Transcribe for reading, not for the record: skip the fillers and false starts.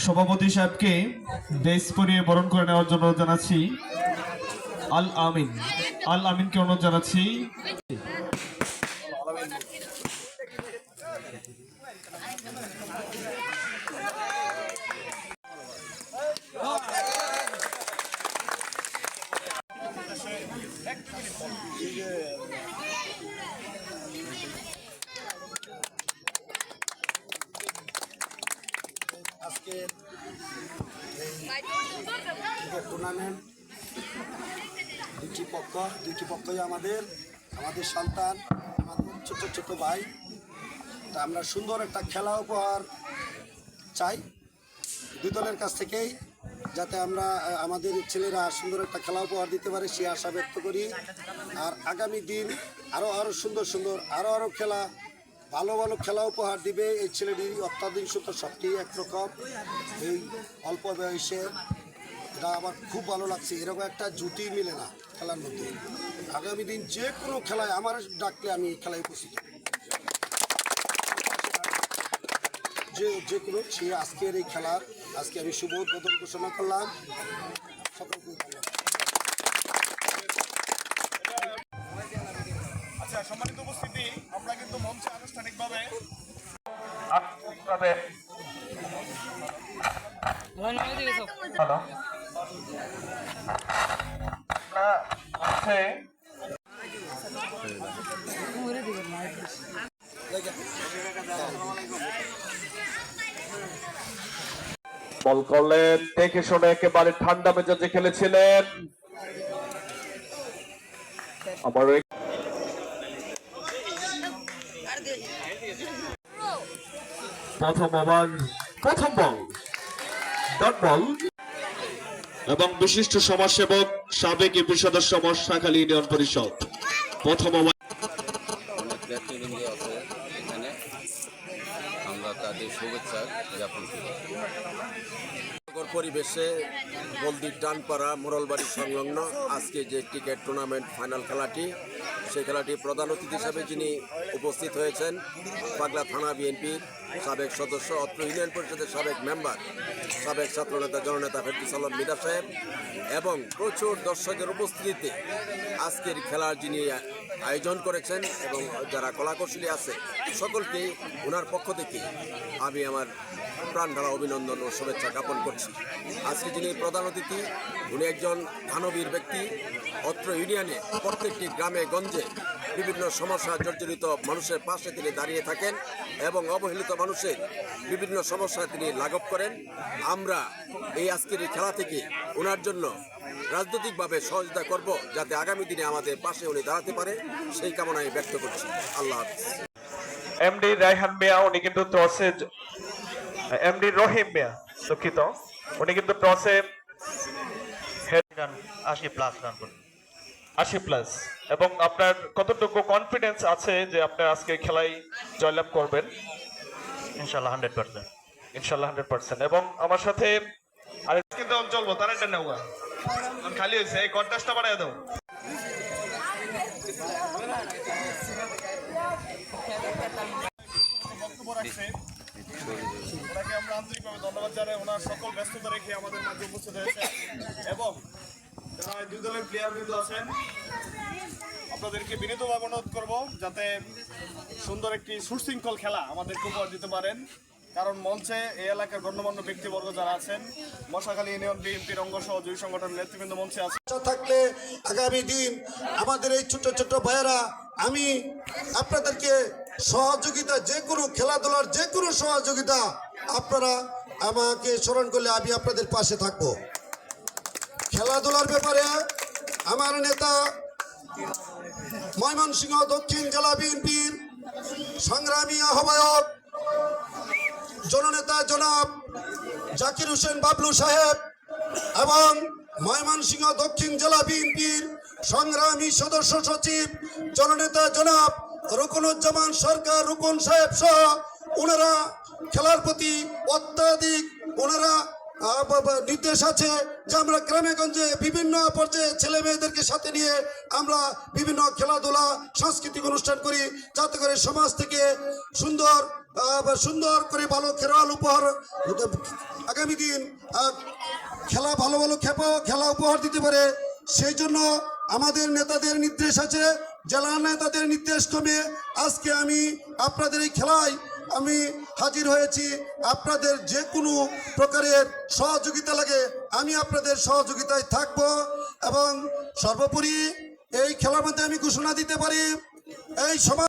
সভাপতি সাহেবকে ড্রেস পরিয়ে বরণ করে নেওয়ার জন্য জানাচ্ছি আল আমিনকে অনুরোধ জানাচ্ছি। আজকের টুর্নামেন্ট দুইটি পক্ষই আমাদের সন্তান, আমাদের ছোট ছোট ভাই। তা আমরা সুন্দর একটা খেলা উপহার চাই দুই দলের কাছ থেকেই, যাতে আমরা আমাদের ছেলেরা সুন্দর একটা খেলা উপহার দিতে পারে সে আশা ব্যক্ত করি। আর আগামী দিন আরও সুন্দর আরও খেলা, ভালো খেলা উপহার দিবে এই ছেলেটি। অত্যাধুনিক সুন্দর সবটি একরকম, এই অল্প বয়সে এটা আমার খুব ভালো লাগছে। এরকম একটা জুটি মিলে না খেলার মধ্যে। আগামী দিন যে কোনো খেলায় আমার ডাকলে আমি খেলায় উপস্থিত, যে কোনো সে আজকের এই খেলার আজকে আমি শুভ উদ্বোধন ঘোষণা করলাম। সকলকে আচ্ছা, সম্মানিত উপস্থিতি, আমরা কিন্তু মঞ্চে আনুষ্ঠানিকভাবে বল করলেন, দেখে শুনে একেবারে ঠান্ডা মেজাজে খেলেছিলেন। আবার প্রথম বল ডট বল এবং বিশিষ্ট সমাজসেবক সাবেক ইউপি সদস্য মশাখালী ইউনিয়ন পরিষদ প্রথম ওভার। নেতৃবৃন্দ আছে এখানে, আমরা তাদের শুভেচ্ছা জ্ঞাপন করি। পরিবেশে বলদির টানপাড়া মোড়লবাড়ি সংলগ্ন আজকে যে ক্রিকেট টুর্নামেন্ট ফাইনাল খেলাটি, সেই খেলাটি প্রধান অতিথি হিসাবে যিনি উপস্থিত হয়েছেন পাগলা থানা বিএনপির সাবেক সদস্য, অত্র ইউনিয়ন পরিষদের সাবেক মেম্বার, সাবেক ছাত্রনেতা জননেতা ফেরদৌস আলম মিদা সাহেব এবং প্রচুর দর্শকের উপস্থিতিতে আজকের খেলার যিনি আয়োজন করেছেন এবং যারা কলাকৌশলী আছে সকলকেই ওনার পক্ষ থেকে আমি আমার প্রাণ ঢালা অভিনন্দন ও শুভেচ্ছা জ্ঞাপন করছি। আজকে যিনি প্রধান অতিথি উনি একজন দানবীর ব্যক্তি। অত্র ইউনিয়নে প্রত্যেকটি গ্রামে গঞ্জে বিভিন্ন সমস্যা জর্জরিত মানুষের পাশে তিনি দাঁড়িয়ে থাকেন এবং অবহেলিত মানুষের বিভিন্ন সমস্যা তিনি লাঘব করেন। আমরা এই আজকের এই খেলা থেকে ওনার জন্য রাজনৈতিকভাবে সহযোগিতা করব, যাতে আগামী দিনে আমাদের পাশে উনি দাঁড়াতে পারে, সেই কামনায় ব্যক্ত করছি। আল্লাহ হাফেজ। এমডি রায়হান মিয়া উনি কিন্তু টসে, এমডি রহিম মিয়া দুঃখিত, উনি কিন্তু টসে 80+ এবং আপনার কতটুকু কনফিডেন্স আছে যে আপনি আজকে খেলায় জয়লাভ করবেন? ইনশাআল্লাহ 100%। ইনশাআল্লাহ 100%। এবং আমার সাথে আরেক কিন্তু অঞ্চল তার একটা নেওয়া খালি হয়েছে, এই কন্টেস্টটা বাড়ায় দাও। বক্তব্য রাখছে, ওনাকে আমরা আন্তরিকভাবে ধন্যবাদ জানাই। ওনার সকল ব্যস্ততা রেখে আমাদের মাঝে উপস্থিত হয়েছে এবং যারা দুই দলের প্লেয়ার বিন্দু আছেন আপনাদেরকে বিনীতভাবে অনুরোধ করবো যাতে সুন্দর একটি সুশৃঙ্খল খেলা আমাদেরকে উপহার দিতে পারেন, কারণ মঞ্চে এই এলাকার গণ্যমান্য ব্যক্তিবর্গ যারা আছেন, মশাখালী ইউনিয়ন বিএনপির অঙ্গ সহ দুই সংগঠনের নেতৃবৃন্দ মঞ্চে আছে। থাকলে আগামী দিন আমাদের এই ছোট ছোট ভাইয়েরা, আমি আপনাদেরকে সহযোগিতা, যে কোনো খেলাধুলার যে কোনো সহযোগিতা আপনারা আমাকে স্মরণ করলে আমি আপনাদের পাশে থাকবো। খেলাধুলার ব্যাপারে আমার নেতা ময়মনসিংহ দক্ষিণ জেলা বিএনপির সংগ্রামী আহ্বায়ক জননেতা জনাব জাকির হোসেন বাবলু সাহেব এবং ময়মনসিংহ দক্ষিণ জেলা বিএনপির সংগ্রামী সদস্য সচিব জননেতা জনাব রুকনুজ্জামান সরকার রুকন সাহেব সহ ওনারা খেলার প্রতি অত্যাধিক ওনারা নির্দেশ আছে যে আমরা গ্রামে গঞ্জে বিভিন্ন পর্যায়ে ছেলে মেয়েদেরকে সাথে নিয়ে আমরা বিভিন্ন খেলাধুলা সাংস্কৃতিক অনুষ্ঠান করি, যাতে করে সমাজ থেকে সুন্দর সুন্দর করে ভালো খেলোয়াড় উপহার আগামী দিন খেলা ভালো ভালো খেলা উপহার দিতে পারে, সেই জন্য আমাদের নেতাদের নির্দেশ আছে, জেলা নেতাদের নির্দেশ ক্রমে আজকে আমি আপনাদের এই খেলায় আমি হাজির হয়েছি। আপনাদের যে কোনো প্রকারের সহযোগিতা লাগে আমি আপনাদের সহযোগিতায় থাকব। এবং সর্বোপরি এই খেলার মধ্যে আমি ঘোষণা দিতে পারি, এই সমাজ